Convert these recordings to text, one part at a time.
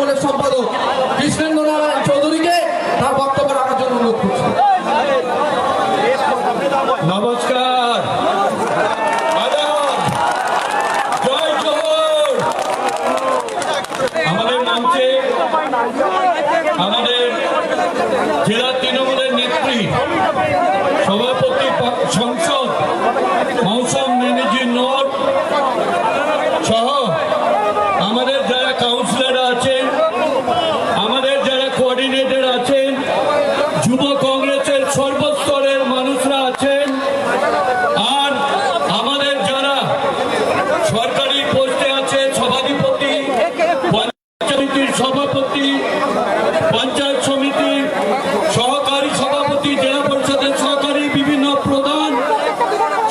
তৃণমূলের সম্পাদক কৃষ্ণেন্দ্র নারায়ণ চৌধুরীকে তার বক্তব্য রাখার জন্য অনুরোধ করছি। নমস্কার, জয় জোহর। আমাদের মঞ্চে আমাদের জেলা তৃণমূলের নেত্রী, সভাপতি সংসদ মৌসুম ম্যানেজি নোট সহ আমাদের যারা কাউন্সিলর আছেন, আমাদের যারা কোঅর্ডিনেটর আছেন, যুব কংগ্রেসের সর্বস্তরের মানুষরা আছেন, আর আমাদের যারা সরকারি পোস্টে আছে, সভাধিপতি, পঞ্চায়েত সভাপতি, পঞ্চায়েত সমিতির সহকারী সভাপতি, জেলা পরিষদের সহকারী বিভিন্ন প্রধান,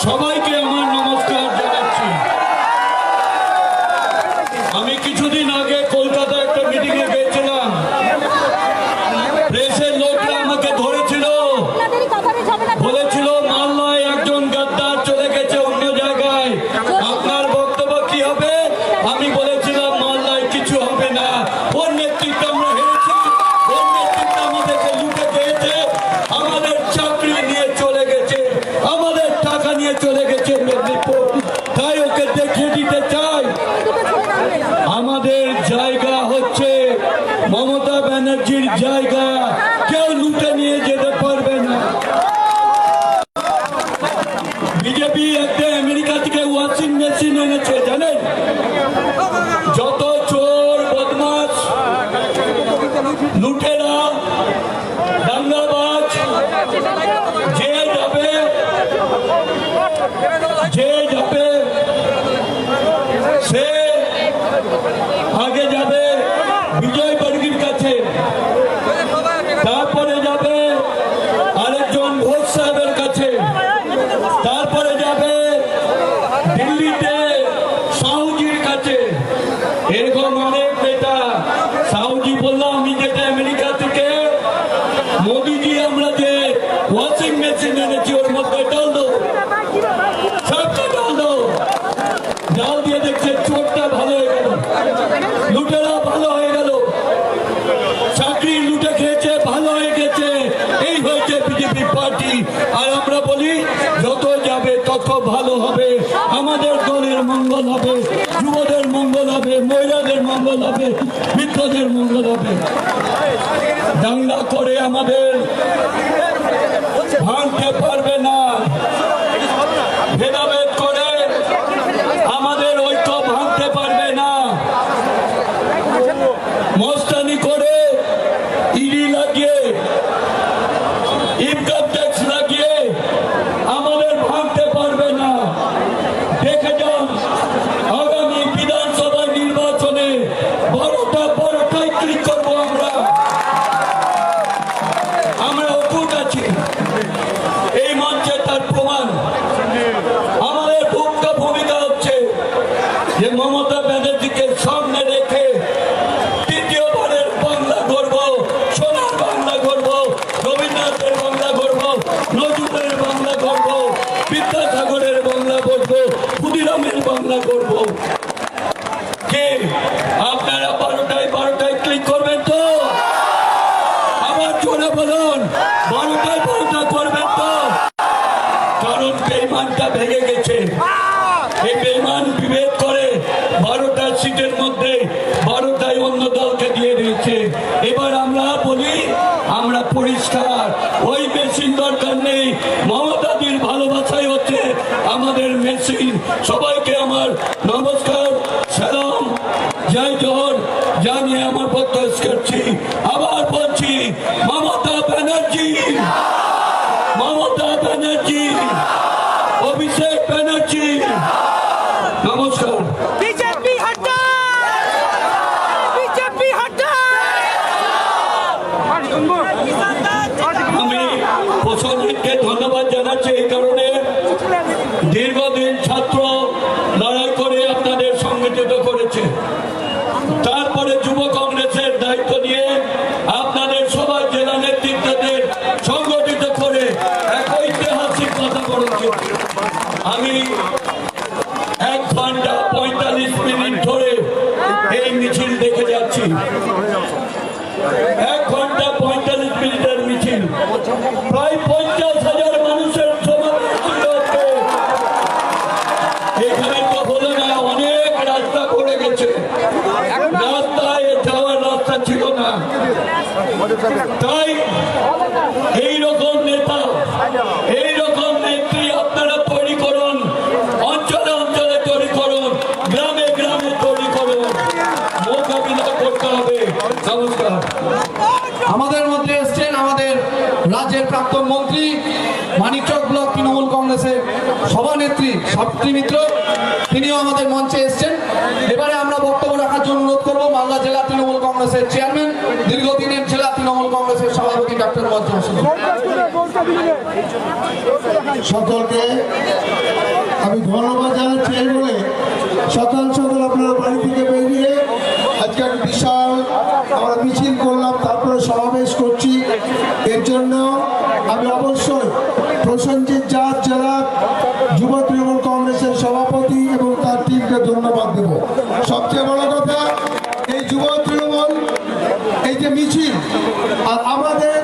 সবাইকে আমার নমস্কার জানাচ্ছি। আমি কিছুদিন আগে কলকাতা একটা মিটিং এ গিয়েছিলাম। প্রেসের লোকরা আমাকে ধরেছিল, বলেছিল মালদায় একজন গাদ্দার চলে গেছে অন্য জায়গায়, আপনার বক্তব্য কি হবে? আমি বলেছিলাম মালদায় কিছু হবে না, ওর নেতৃত্বে আমরা হেরেছি, ওর নেতৃত্বে আমাদেরকে লুটে খেয়েছে, আমাদের চাকরি নিয়ে চলে গেছে, আমাদের টাকা নিয়ে চলে গেছে মেদিনীপুর। তাই ওকে দেখিয়ে দিতে চাই আমাদের জায়গা হচ্ছে মমতা ব্যানার্জির জায়গা, কেউ লুটে নিয়ে যেতে পারবে না। বিজেপি একটা আমেরিকা থেকে ওয়াশিং মেশিন এনেছে, জানেন? যত চোর বদমাশ লুটেরা দাঙ্গাবাজ যে যাবে সে আগে যাবে বিজয় বর্গীর কাছে, তারপরে যাবে আরেকজন ঘোষ সাহেবের কাছে, তারপরে যাবে দিল্লিতে সাউজির কাছে। এরকম অনেক নেতা। সাউজি বললাম আমি যেটা আমেরিকা থেকে, মোদিজি আমরা যে ওয়াশিং মেশিন এনেছি ওর মধ্যে ডাল দো, সবটা ডাল দো। ডাল দিয়ে দেখছে চোরটা ভালো হয়ে গেল, লুটেরা ভালো হয়ে গেল, চাকরি লুটে খেয়েছে, ভালো হয়ে গেছে। এই হয়েছে বিজেপি পার্টি। আর আমরা বলি যত যাবে তত ভালো হবে, আমাদের দলের মঙ্গল হবে, যুবদের মঙ্গল হবে, মহিলাদের মঙ্গল হবে, বৃদ্ধদের মঙ্গল হবে। দাঙ্গা করে আমাদের ভাঙতে পারবে না, ভেদাভেদ করে আমাদের ঐক্য ভাঙতে পারবে না, মস্তানি করে ইডি লাগিয়ে ইনকাম ট্যাক্স লাগিয়ে আমাদের ভাঙতে পারবে না। দেখে যান আগামী বিধানসভা নির্বাচনে বড়টাই ক্লিক করবো আমরা অকুট আছি। এই মঞ্চে তার প্রমাণ। আমাদের ভূমিকা হচ্ছে যে মমতা ব্যানার্জিকে সামনে রেখে তৃতীয়বারের বাংলা গড়ব, সোনার বাংলা গড়ব, রবীন্দ্রনাথের বাংলা গড়ব, নজরুলের বাংলা গড়ব, বিদ্যাসাগরের বাংলা গড়ব, ক্ষুদিরামের বাংলা গড়ব। কে আপনারা বারোটায় ক্লিক করবেন তো? আবার জোরে বলুন, বারোটা করবেন তো? কারণ বেইমানটা ভেঙে গেছে। এই বেইমান বিভেদ করে 12টা সিটের মধ্যে 12টাই অন্য দলকে দিয়ে দিয়েছে। এবার আমরা বলি আমরা পরিষ্কার, ওই মেশিন দরকার নেই, মমতাদির ভালোবাসাই হচ্ছে আমাদের মেশিন। সবাইকে আমার নমস্কার, সালাম, জয় জোহর জানিয়ে আমার বক্তব্য শেষ করছি। আবার বলছি মমতা ব্যানার্জি, অভিষেক ব্যানার্জি, নমস্কার। বিজেপি হটাও, বিজেপি হটাও। আমি প্রসঙ্গকে ধন্যবাদ জানাচ্ছি এই কারণে, দীর্ঘদিন ছাত্র লড়াই করে আপনাদের সংগঠিত করেছে, তারপরে যুব কংগ্রেসের দায়িত্ব নিয়ে আপনাদের সবাই জেলা নেতৃত্বদের সংগঠিত করে এক ঐতিহাসিক কথা বলেছে। আমি 1 ঘন্টা 45 মিনিট ধরে এই মিছিল দেখে যাচ্ছি। 1 ঘন্টা 45 মিনিটের মিছিল, প্রায় 50,000 মানুষের সমাবেশ হচ্ছে। এখানে তো হলো না, অনেক রাস্তা পড়ে গেছে, রাস্তায় যাওয়ার রাস্তা ছিল না। তাই এইরকম নেতা, এইরকম নেত্রী আপনারা তৈরি করুন, অঞ্চলে অঞ্চলে তৈরি করুন, গ্রামে গ্রামে তৈরি করুন, মোকাবিলা করতে হবে। নমস্কার। আমাদের মধ্যে এসছেন আমাদের রাজ্যের প্রাক্তন মন্ত্রী, মানিকচক ব্লক তৃণমূল কংগ্রেসের সভানেত্রী সাবিত্রী মিত্র, তিনিও আমাদের মঞ্চে এসছেন। এবারে আমরা বক্তব্য রাখার জন্য অনুরোধ করবো মালদা জেলা তৃণমূল কংগ্রেসের চেয়ারম্যান, দীর্ঘদিনের জেলা তৃণমূল কংগ্রেসের সভাপতি ডক্টর মজ্জ হোসেন। সকলকে আমি ধন্যবাদ জানাচ্ছি। এই বলে সকাল সকাল আপনারা বাড়ি থেকে বেরিয়ে আজকে একটা বিশাল আমরা মিছিল করলাম, তারপরে সমাবেশ করছি। এর জন্য আমি অবশ্যই প্রসেনজিৎ জাট জেলা যুব তৃণমূল কংগ্রেসের সভাপতি এবং তার টিমকে ধন্যবাদ দেব। সবচেয়ে বড় কথা, এই যুব তৃণমূল এই যে মিছিল আর আমাদের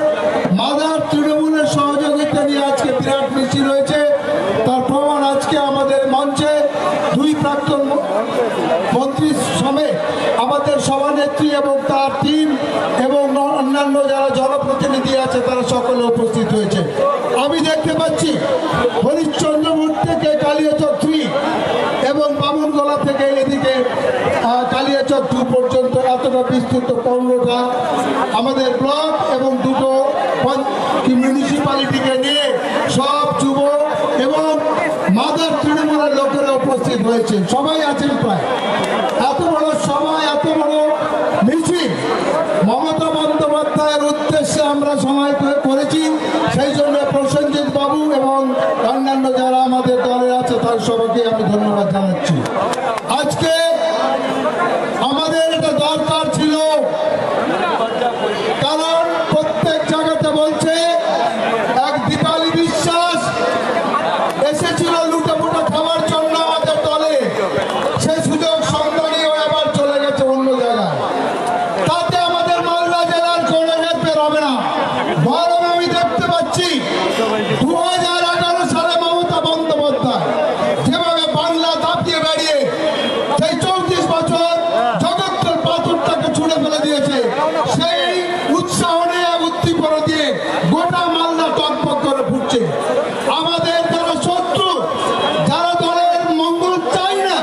মাদার তৃণমূলের সহযোগিতা নিয়ে আজকে বিরাট মিছিল হয়েছে, তার প্রমাণ আজকে আমাদের মঞ্চে দুই প্রাক্তন মন্ত্রী সমেত আমাদের সভানেত্রী এবং তার টিম এবং অন্যান্য যারা জনপ্রতিনিধি আছে তারা সকলে উপস্থিত হয়েছে। আমি দেখতে পাচ্ছি হরিশ্চন্দ্রপুর থেকে কালিয়াচক 3 এবং বামনগোলা থেকে এদিকে কালিয়াচক 2 পর্যন্ত এতটা বিস্তৃত 15টা আমাদের ব্লক এবং 2টো মিউনিসিপ্যালিটিকে নিয়ে সব যুব এবং মাদার তৃণমূলের লোকেরা উপস্থিত হয়েছে, সবাই আছেন প্রায়। এত বড় সবাই, এত বড় মিছিল মমতা বন্দ্যোপাধ্যায়ের উদ্দেশ্যে আমরা সময় করেছি। সেই জন্য প্রসেনজিৎ বাবু এবং অন্যান্য যারা আমাদের দলে আছে তার সবাইকে আমি ধন্যবাদ জানাচ্ছি। আজকে আমাদের এটা দরকার ছিল, কারণ প্রত্যেক জায়গাতে বলছে এক দীপালি বিশ্বাস এসেছিল লুটেপুটে খাওয়ার জন্য আমাদের দলে, সে সুযোগ সন্ধানীয় এবার চলে গেছে অন্য জায়গায়। তাতে আমাদের মালদা জেলার কোনো হেরফের হবে না। বরং আমি দেখতে পাচ্ছি 2011 সালে মমতা বন্দ্যোপাধ্যায় যেভাবে বাংলা দাপিয়ে বেরিয়ে সেই 34 বছর জগত্তের পাথরটাকে ছুঁড়ে ফেলে দিয়েছে, সেই উৎসাহ নিয়ে উদ্দীপনা দিয়ে গোটা মালদা টকবক করে ফুটছে। আমাদের যারা শত্রু, যারা দলের মঙ্গল চাই না,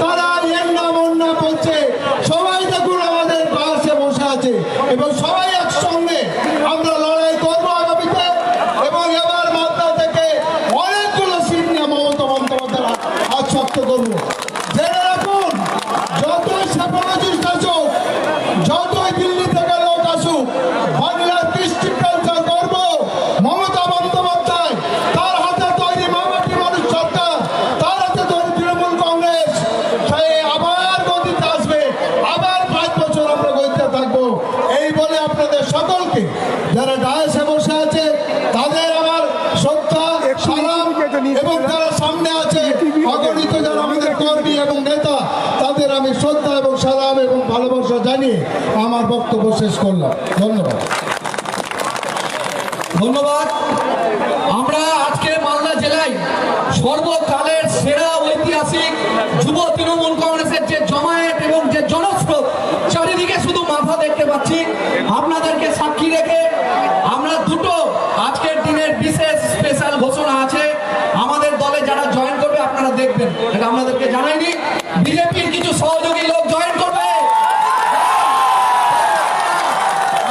তারা এর নাম অন্য বলছে। সবাই দেখুন আমাদের পাশে বসে আছে এবং সবাই একসঙ্গে আমরা লড়াই করবো আগামীতে। এবং এবার মালদা থেকে অনেকগুলো সিট নিয়ে মমতা বন্দ্যোপাধ্যায় হাত শক্ত করবো। জেনে রাখুন, যতই সেপারেটিস্ট আসুক, যতই দিল্লি থেকে লোক আসুক, বাংলার কৃষ্টি কালচার করবো মমতা বন্দ্যোপাধ্যায়, তার হাতে তৈরি মামাটি মানুষ সরকার, তার হাতে তৈরি তৃণমূল কংগ্রেস, সে আবার গদিতে আসবে, আবার 5 বছর আমরা গদিতে থাকবো। এই বলে আপনাদের সকলকে যারা ডায়াসে বসে আছে তাদের আমার শ্রদ্ধা, সালাম, এবং যারা সামনে আছে অগণিত যারা আমাদের কর্মী এবং নেতা, তাদের আমি শ্রদ্ধা এবং সালাম এবং ভালোবাসা জানিয়ে আমার বক্তব্য শেষ করলাম। ধন্যবাদ। ধন্যবাদ। আমরা আজকে মালদা জেলায় সর্বকালের সেরা ঐতিহাসিক যুব তৃণমূল কংগ্রেসের যে জমায়েত এবং যে জনস্রোত, চারিদিকে শুধু মাথা দেখতে পাচ্ছি। আপনাদেরকে সাক্ষী রেখে আমরা দুটো আজকের দিনের বিশেষ স্পেশাল ঘোষণা আছে। আমাদের দলে যারা জয়েন করবে আপনারা দেখবেন, এটা আমাদেরকে জানায়নি, বিজেপির কিছু সহযোগী লোক জয়েন করবে।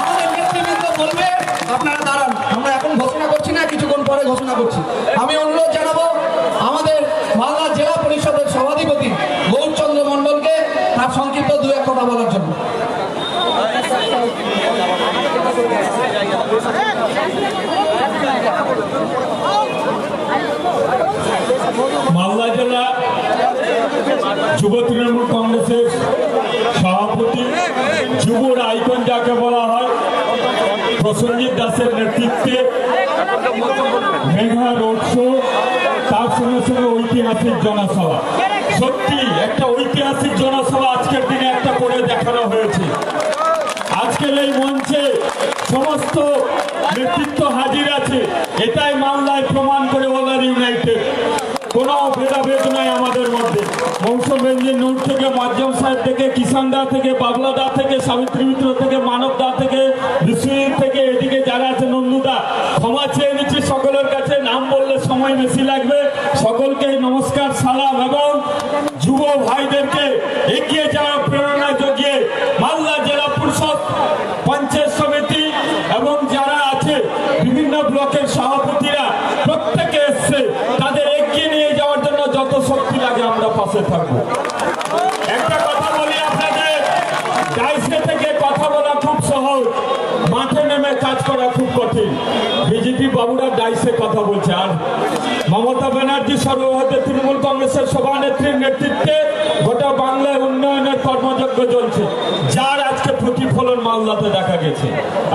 আমাদের নেতৃবৃন্দ বলবে, আপনারা দাঁড়ান, আমরা এখন ঘোষণা করছি না, কিছুক্ষণ পরে ঘোষণা করছি। আমি অনুরোধ জানাবো আমাদের মালদা জেলা পরিষদের সভাধিপতি গৌরচন্দ্র মণ্ডলকে তার সংক্ষিপ্ত 2-1 কথা বলার জন্য। মালদা জেলা যুব তৃণমূল কংগ্রেসের সভাপতি, যুবর আইকন যাকে বলা হয়, প্রসেনজিৎ দাসের নেতৃত্বে মেঘা রোড শো, তার সঙ্গে সঙ্গে ঐতিহাসিক জনসভা। সত্যি একটা ঐতিহাসিক জনসভা আজকের দিনে একটা করে দেখানো হয়েছে। আজকে আজকের এই মঞ্চে সমস্ত নেতৃত্ব হাজির আছে, এটাই মালদায় প্রমাণ করে ওলার ইউনাইটেড। কোনো ভেদাভেদ নাই আমাদের মধ্যে। মৌসুমেন্দ্র নূর থেকে, মাজ্জম সাহেব থেকে, কিষান দা থেকে, বাবলা দা থেকে, সাবিত্রী মিত্র থেকে, মানব দা থেকে, বিশ্বজিৎ থেকে, এদিকে যারা আছে নন্দুদা, ক্ষমা চেয়ে নিচ্ছি সকলের কাছে, নাম বললে সময় বেশি লাগবে। সকলকে নমস্কার, সালাম এবং যুব ভাইদেরকে এগিয়ে যাওয়ার প্রেরণা জুগিয়ে মালদা জেলা পরিষদ, পঞ্চায়েত সমিতি এবং যারা আছে বিভিন্ন ব্লকের সভাপতিরা প্রত্যেকে এসছে, তাদের এগিয়ে নিয়ে যাওয়ার জন্য যত শক্তি লাগে আমরা পাশে থাকবো। একটা কথা বলি আপনাদের, ডাইসে থেকে কথা বলা খুব সহজ, মাঠে নেমে কাজ করা খুব কঠিন। বিজেপি বাবুরা ডাইসে কথা বলছে, আর মমতা ব্যানার্জি সর্বভারতীয় তৃণমূল কংগ্রেসের সভানেত্রীর নেতৃত্বে গোটা বাংলায় উন্নয়নের কর্মযজ্ঞ চলছে, যার আজকে প্রতিফলন মালদাতে দেখা গেছে।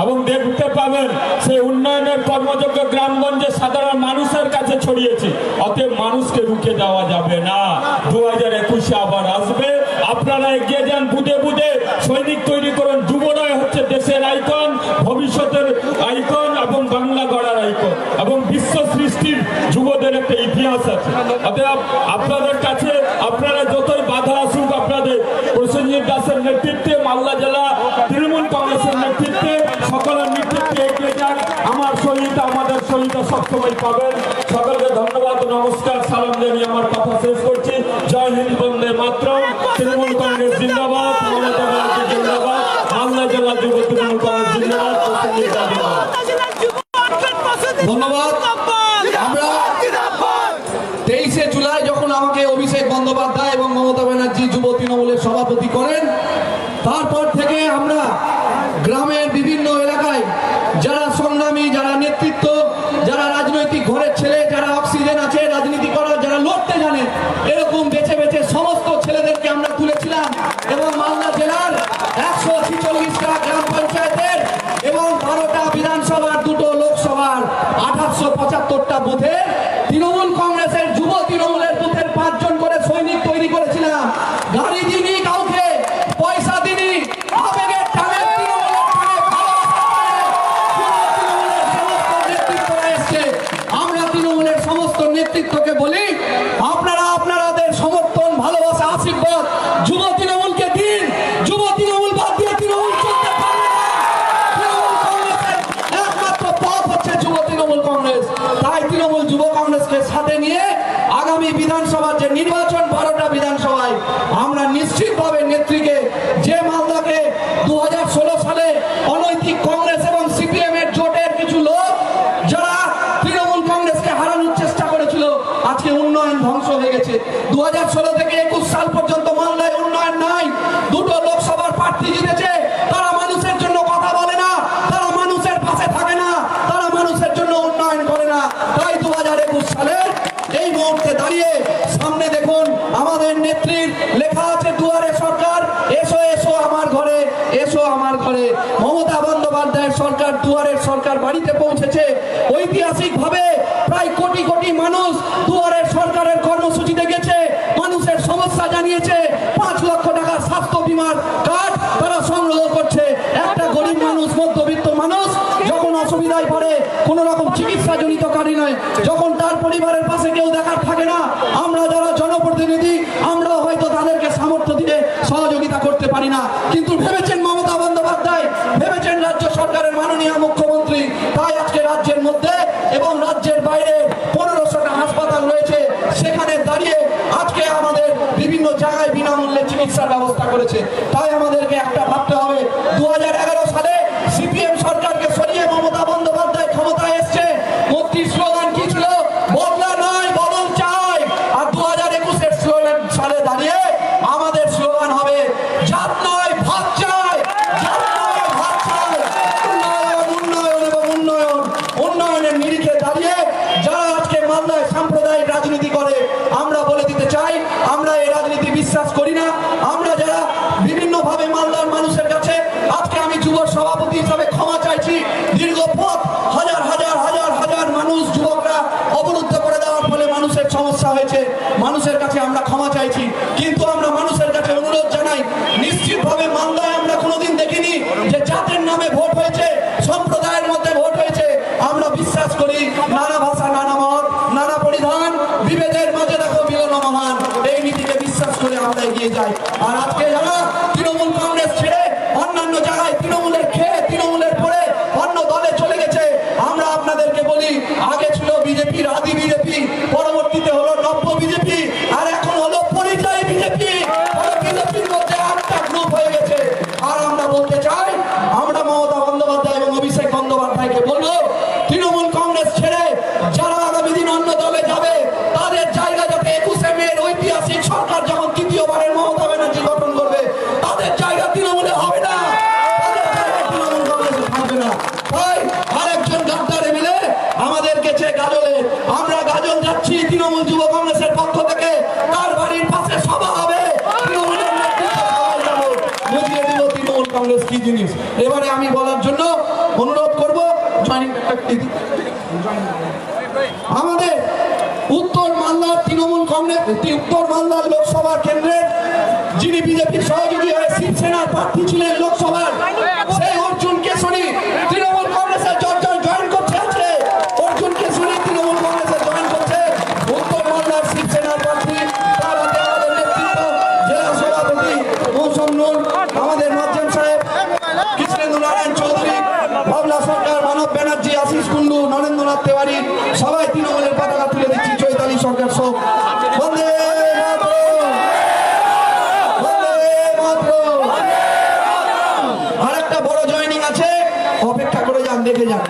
এবং দেখতে পাবেন সেই উন্নয়নের কর্মযজ্ঞ গ্রামগঞ্জে সাধারণ মানুষের কাছে ছড়িয়েছে। অতএব মানুষকে রুখে দেওয়া যাবে না। 2021-এ আবার আসবে, আপনারা এগিয়ে যান, বুধে বুধে সৈনিক তৈরি করুন। যুবরাই হচ্ছে দেশের আইকন, ভবিষ্যতের আইকন এবং বাংলা গড়ার আইকন, এবং বিশ্ব সৃষ্টির যুবদের একটা ইতিহাস আছে। অতএব আপনাদের কাছে আপনারা যতই বাধা আসুক, আপনাদের প্রসেনজিৎ দাসের নেতৃত্বে, মালদা জেলা তৃণমূল কংগ্রেসের নেতৃত্বে, সকলের নেতৃত্বে এগিয়ে যান। আমার সহিতা, আমাদের সহিতা সবসময় পাবেন। সকলকে ধন্যবাদ, নমস্কার, সালাম জানিয়ে আমার কথা শেষ করছি। জয় হিন্দ, বন্দে মাতরম। তৃণমূল কংগ্রেস জিন্দাবাদ, মমতা ব্যানার্জি জিন্দাবাদ, মালদা জেলা যুব তৃণমূল কংগ্রেস জিন্দাবাদ, প্রসেনজিৎ দাস জিন্দাবাদ। ধন্যবাদ। আমরা 23শে জুলাই যখন আমাকে অভিষেক বন্দ্যোপাধ্যায় এবং মমতা ব্যানার্জি যুব তৃণমূলের সভাপতি করেন, তারপর থেকে আমরা গ্রামের বিভিন্ন এলাকায় যারা সংগ্রামী, যারা নেতৃত্ব, যারা রাজনৈতিক ঘরের ছেলে, যারা অক্সিজেন আছে রাজনীতি করার, যারা লড়তে জানে, এরকম বেছে বেছে সমস্ত ছেলেদেরকে আমরা তুলেছিলাম এবং মালদা জেলার 146টা গ্রাম পঞ্চায়েতের এবং 12টা বিধানসভার, 2টো লোকসভার 875টা বুথে তৃণমূল কংগ্রেসের যুব তৃণমূলের বুথের 5 জন করে সৈনিক তৈরি করেছিলাম। গাড়ি দিনি কাউকে, পয়সা দিনি, আবেগের টানে তৃণমূলের টানে তৃণমূলের সমস্ত নেতৃত্বরা এসছে। আমরা তৃণমূলের সমস্ত নেতৃত্বকে বলি, আপনারা আপনাদের সমর্থন, ভালোবাসা, আশীর্বাদ যুব তৃণমূলকে দিন। যুব তৃণমূল বাদ দিয়ে তৃণমূল চলতে পারবে না। তৃণমূল কংগ্রেসের একমাত্র পথ হচ্ছে যুব তৃণমূল কংগ্রেস। তাই তৃণমূল যুব কংগ্রেসকে সাথে নিয়ে আগামী বিধানসভার যে নির্বাচন, 12টা বিধানসভায় আমরা নিশ্চিতভাবে নেত্রীকে, যে মালদাকে 2016 সালে অনৈতিক কংগ্রেস এবং সিপিএম এর জোটের কিছু লোক যারা তৃণমূল কংগ্রেসকে হারানোর চেষ্টা করেছিল, আজকে উন্নয়ন ধ্বংস হয়ে গেছে। 2016 থেকে 21 সাল পর্যন্ত মালদায় উন্নয়ন নাই। 2টো লোকসভার প্রার্থী জিতেছে, তারা মানুষের জন্য কথা বলে না, তারা মানুষের পাশে থাকে না, তারা মানুষের জন্য উন্নয়ন করে না। তাই 2021 সালের এই মুহূর্তে দাঁড়িয়ে সামনে দেখুন আমাদের নেত্রীর লেখা আছে দুয়ারে সরকার, এসো এসো আমার ঘরে, এসো আমার ঘরে। মমতা বন্দ্যোপাধ্যায়ের সরকার, দুয়ারের সরকার বাড়িতে পৌঁছেছে। ঐতিহাসিকভাবে প্রায় কোটি কোটি মানুষ দুয়ারের সরকারের কর্মসূচিতে গেছে, মানুষের সমস্যা জানিয়েছে। 5 লক্ষ টাকা স্বাস্থ্য বীমার কার্ড তারা সংগ্রহ করছে। একটা গরিব মানুষ, মধ্যবিত্ত মানুষ যখন অসুবিধায় পড়ে, কোনো রকম চিকিৎসা জনিত কারী নয়, যখন তার পরিবারের পাশে কেউ দেখার থাকে না, আমরা যারা জনপ্রতিনিধি, আমরা হয়তো তাদেরকে সামর্থ্য দিয়ে সহযোগিতা করতে পারি না। কিন্তু ভেবেছেন মমতা বন্দ্যোপাধ্যায়, ভেবেছেন রাজ্য সরকারের মাননীয় মুখ্যমন্ত্রী, তাই আজকে রাজ্যের মধ্যে এবং রাজ্যের বাইরে 1500টা হাসপাতাল রয়েছে, সেখানে দাঁড়িয়ে আজকে আমাদের বিভিন্ন জায়গায় বিনামূল্যে চিকিৎসার ব্যবস্থা করেছে। তাই আমাদেরকে একটা ভাবতে হবে, 2011 সালে সিপিএম সরকারকে সরিয়ে মমতা বন্দ্যোপাধ্যায় ক্ষমতায় এসছে। মন্ত্রীর স্লোগান কি ছিল? বদলা নয়, বদল চাই। আর 2021 সালে দাঁড়িয়ে আমাদের স্লোগান হবে, জাত নয়, ভাত চাই, জাত নয়, ভাত চাই। উন্নয়ন, উন্নয়ন এবং উন্নয়ন। উন্নয়নের নিরিখে দাঁড়িয়ে যারা আজকে মালদায় সাম্প্রদায়িক রাজনীতি করে, আমরা বলে দিতে চাই, আমরা এই রাজনীতি বিশ্বাস করি না। আমরা যারা বিভিন্নভাবে মালদার মানুষের কাছে, আজকে আমি যুব সভাপতি হিসাবে ক্ষমা চাইছি। দীর্ঘ পথ, হাজার হাজার হাজার হাজার মানুষ, যুবকরা অবরুদ্ধ করে দেওয়ার ফলে মানুষের সমস্যা হয়েছে। মানুষের কাছে আমরা ক্ষমা চাইছি, কিন্তু আমরা মানুষের কাছে অনুরোধ জানাই, নিশ্চিতভাবে মালদায় আমরা কোনোদিন দেখিনি যে জাতের নিয়ে যায়। আর আজকে যারা তৃণমূল কংগ্রেস ছেড়ে অন্যান্য জায়গায় তৃণমূলের খেয়ে তৃণমূলের পরে অন্য দলে চলে গেছে, আমরা আপনাদেরকে বলি, আগে ছিল বিজেপির আদি বিজেপি, পরবর্তীতে হলো নব্য বিজেপি, আর এখন হলো পরিযায়ী বিজেপি। বিজেপির মধ্যে 8টা গ্রুপ হয়ে গেছে। আর আমরা বলতে চাই, আমরা মমতা বন্দ্যোপাধ্যায় এবং অভিষেক বন্দ্যোপাধ্যায়কে বলবো, তৃণমূল কংগ্রেস ছেড়ে যারা আগামী দিন অন্য দলে যাবে তাদের জায়গা যাতে 21শে মের ঐতিহাসিক সরকার যখন তৃতীয়বারের মমতা ব্যানার্জি গঠন করবে তাদের জায়গা তৃণমূলে হবে না, তাদের জায়গা তৃণমূল কংগ্রেসে থাকবে না। তাই আরেকজন গাদ্দার মিলে আমাদের গেছে গাজলে, আমরা গাজল যাচ্ছি তৃণমূল যুব কংগ্রেসের পক্ষ থেকে, তার বাড়ির পাশে সভা হবে, তৃণমূলের নেতৃত্বে সবাই যাবো, বুঝিয়ে দিব তৃণমূল কংগ্রেস কি জিনিস। এবারে আমি বলার জন্য অনুরোধ করবো, আমাদের উত্তর মালদার তৃণমূল কংগ্রেস উত্তর মালদার লোকসভা কেন্দ্রের যিনি বিজেপির সহযোগী হয়ে শিবসেনার প্রার্থী ছিলেন লোকসভার, সেই অর্জুন কেশরী তৃণমূল কংগ্রেসের জয়েন করতে আছে, অর্জুন কেশরী তৃণমূল কংগ্রেসে জয়েন করছে, উত্তর মালদার শিবসেনার প্রার্থী, তার হাতে আমাদের নেতৃত্ব জেলা সভাপতি মৌসুম নূর, আমাদের মাধ্যম সাহেব কৃষ্ণেন্দু নারায়ণ চৌধুরী, বাবলা সরকার, মানব ব্যানার্জি, আশিস কুন্ডু, নরেন্দ্রনাথ তেওয়ারি, সবাই তৃণমূলের পতাকা তুলে দিচ্ছি, চৈতালি সরকার সহ। বন্দে মাতরম, বন্দে মাতরম। আরেকটা বড় জয়েনিং আছে, অপেক্ষা করে যান, দেখে যান।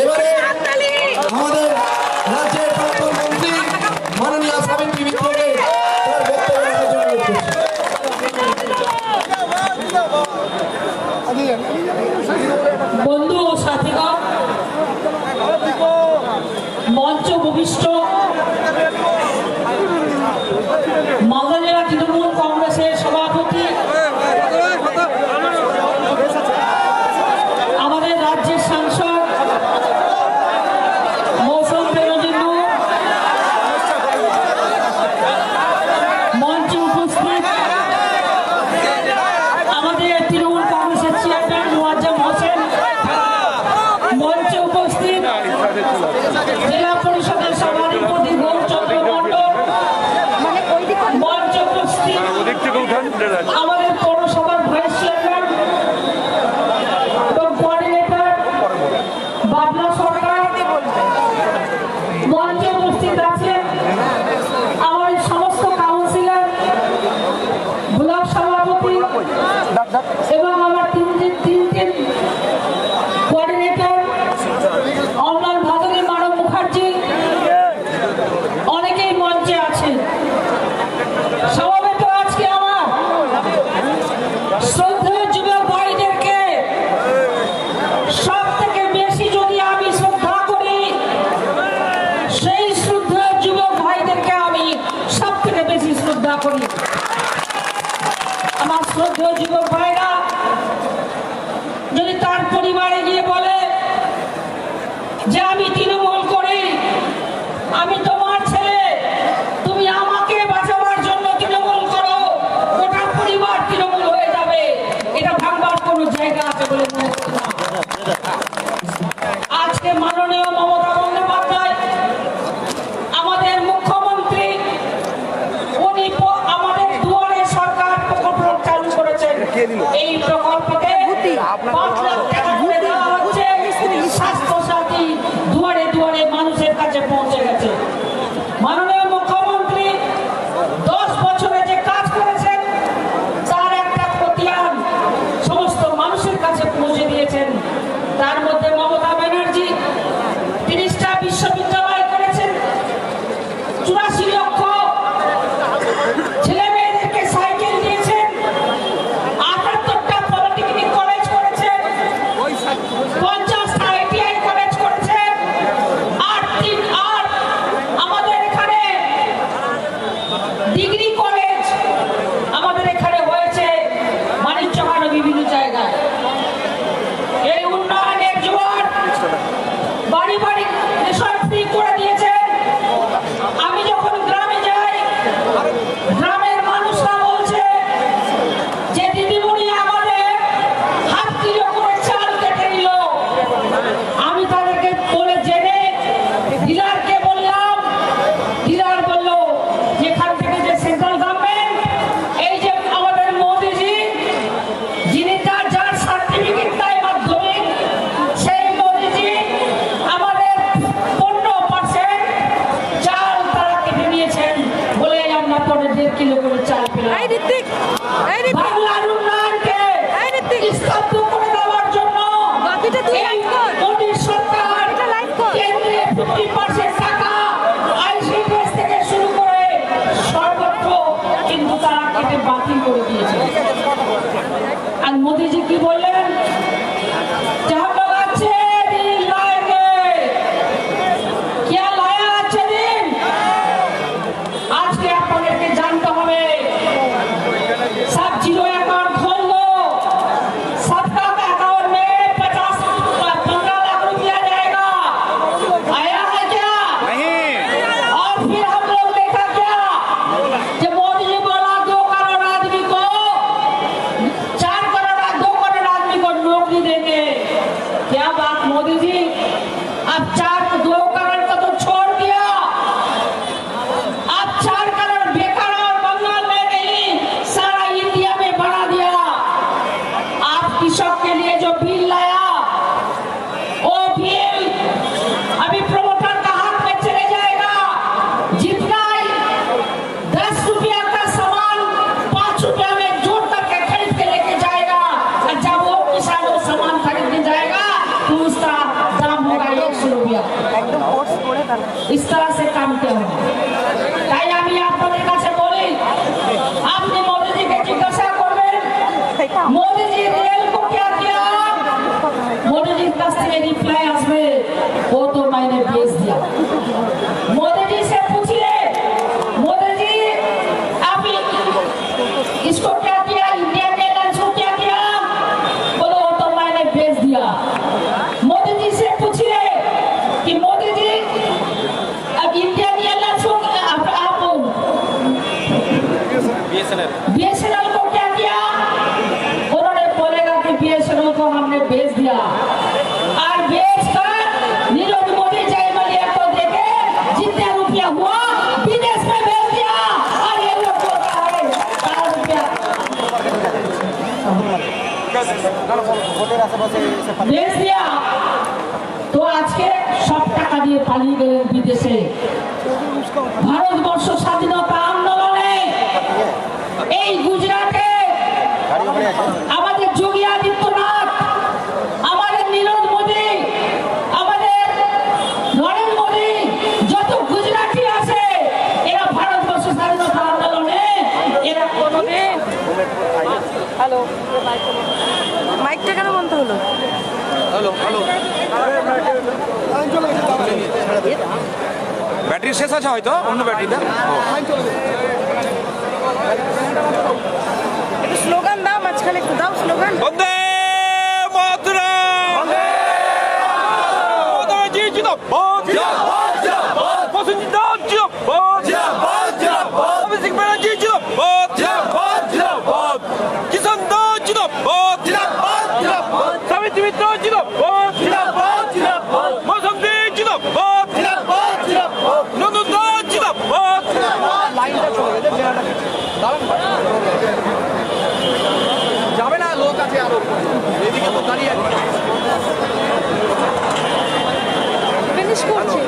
এবারে আমাদের রাজ্যের প্রাক্তন মন্ত্রী মাননীয় সাবিত্রী মিত্রকে তার বক্তব্য রাখার জন্য অনুরোধ করছি। বন্ধু ও সাথীগণ, মঞ্চ ভূমিষ্ঠ মালদা জেলা তৃণমূল কংগ্রেসের সভাপতি, আমাদের রাজ্যের সাংসদ মৌসুম বেনজির, মঞ্চে উপস্থিত আমাদের তৃণমূল কংগ্রেসের চেয়ারম্যান মুয়াজ্জম হোসেন, মঞ্চে উপস্থিত জেলা পরিষদের সভাধিপতি গৌরচন্দ্র মণ্ডল, মঞ্চে উপস্থিত আমাদের পৌরসভার ভাইস চেয়ারম্যান এবং কোঅর্ডিনেটর বাবলা সরকার, মঞ্চে উপস্থিত আছেন আমার সমস্ত কাউন্সিলর, ব্লক সভাপতি এবং আমার তিনটে কোঅর্ডিনেটর, অমলান ভাদুরী, মানব মুখার্জি, অনেকেই মঞ্চে আছেন। সমবেত আজকে আমার শ্রদ্ধেয় যুবক ভাইদেরকে সব থেকে বেশি যদি আমি শ্রদ্ধা করি, সেই শ্রদ্ধেয় যুবক ভাইদেরকে আমি সব থেকে বেশি শ্রদ্ধা করি। আমার শ্রদ্ধেয় যুবক ভাইরা যদি তার পরিবারে গিয়ে বলে যে আমি তৃণমূল করি, আমি তোমার ছেলে, তুমি আমাকে বাঁচাবার জন্য তৃণমূল করো, গোটা পরিবার তৃণমূল হয়ে যাবে, এটা ভাববার কোনো জায়গা আছে বলে মনে করি না। আজকে মাননীয় মমতা বন্দ্যোপাধ্যায় আমাদের মুখ্যমন্ত্রী, উনি আমাদের দুয়ারে সরকার প্রকল্প চালু করেছেন। এই প্রকল্পতে 5 লাখ টাকা করে দেওয়া হচ্ছে, স্বাস্থ্য সাথী দুয়ারে দুয়ারে মানুষের কাছে পৌঁছে গেছে। মাননীয় মুখ্যমন্ত্রী 10 বছরে যে কাজ করেছেন তার একটা খতিয়ান সমস্ত মানুষের কাছে পৌঁছে দিয়েছেন। তার মধ্যে মমতা ব্যানার্জি 30টা বিশ্ববিদ্যালয় করেছেন, 84 লক্ষ ছেলে মেয়েদেরকে সাইকেল দিয়েছেন, 78টা পলিটেকনিক কলেজ করেছেন, कि हम लोग अच्छे दिन लाएंगे। क्या लाया अच्छे दिन? आज के আপনাদেরকে জানতে হবে सब जीरो अकाउंट खोल लो, सबका अकाउंट में 15 लाख रुपया जाएगा। आया है क्या? और फिर हम लोग देखा क्या, जब मोदी जी बोला 2 करोड़ आदमी को 4 करोड़ 2 करोड़ आदमी को नौकरी देंगे। क्या बात मोदी जी, अब 2 करोड़ का तो छोड़ दिया, अब 4 करोड़ बेकार और बंगाल में नहीं सारा इंडिया में बढ़ा दिया। आप कृषक के लिए जो बिल लाया वो बिल अभी प्रमोटर का हाथ में चले जाएगा। जितना 10 रुपया का सामान 5 रुपया में जोड़ करके खरीद के लेके जाएगा, और जब वो किसान वो सामान खरीदने जाएगा तो उसका दाम होगा 100 रुपया। इस तरह से काम किया होगा। তাই আমি আপনাদের কাছে বলি, আপনি মোদিজিকে জিজ্ঞাসা করবেন मोदी जी रेल को क्या किया। मोदी जी का से रिप्लाई আসবে वो तो मैंने भेज दिया। मोदी जी से पूछिए मोदी जी अभी इसको क्या किया, इंडियन एयरलाइंस को क्या किया, बोलो वो तो मैंने भेज दिया। मोदी जी से पूछिए कि मोदी जी अब इंडियन एयरलाइंस को आप बीएसएनएल को क्या किया, उन्होंने बोलेगा कि बीएसएनएल को हमने भेज दिया। और भेज कर नीरज मोदी जय मलिया को देके जितने रुपया हुआ विदेश में भेज दिया। और ये लोग बोलता है 4 रुपया भेज दिया। তো আজকে সব টাকা দিয়ে পালিয়ে গেলেন বিদেশে। ভারতবর্ষ স্বাধীনতা আন্দোলনে এই গুজরাটে আমাদের যোগী আদিত্যনাথ, আমাদের নীরজ মোদী, আমাদের নরেন্দ্র মোদী, যত গুজরাটি আছে এরা ভারতবর্ষ স্বাধীনতা আন্দোলনে এরা কোনোদিন হ্যালো মাইকটা কেন বন্ধ হলো? ব্যাটারি শেষ আছে হয়তো, অন্য ব্যাটারিতে। একটু স্লোগান দাও, মাঝখানে একটু দাও স্লোগান। বন্দে মাতরম! মোদিজি জিন্দাবাদ! বসুন্ধরা জিন্দাবাদ! অভিষেক ব্যানার্জি জিন্দাবাদ! কিষানরা জিন্দাবাদ! সাবিত্রী মিত্র জিন্দাবাদ! মৌসুমী জিন্দাবাদ! নন্দনদা জিন্দাবাদ! যাবে না, লোক আছে আরো এদিকে তো দাঁড়িয়ে আছে। ফিনিশ করছি।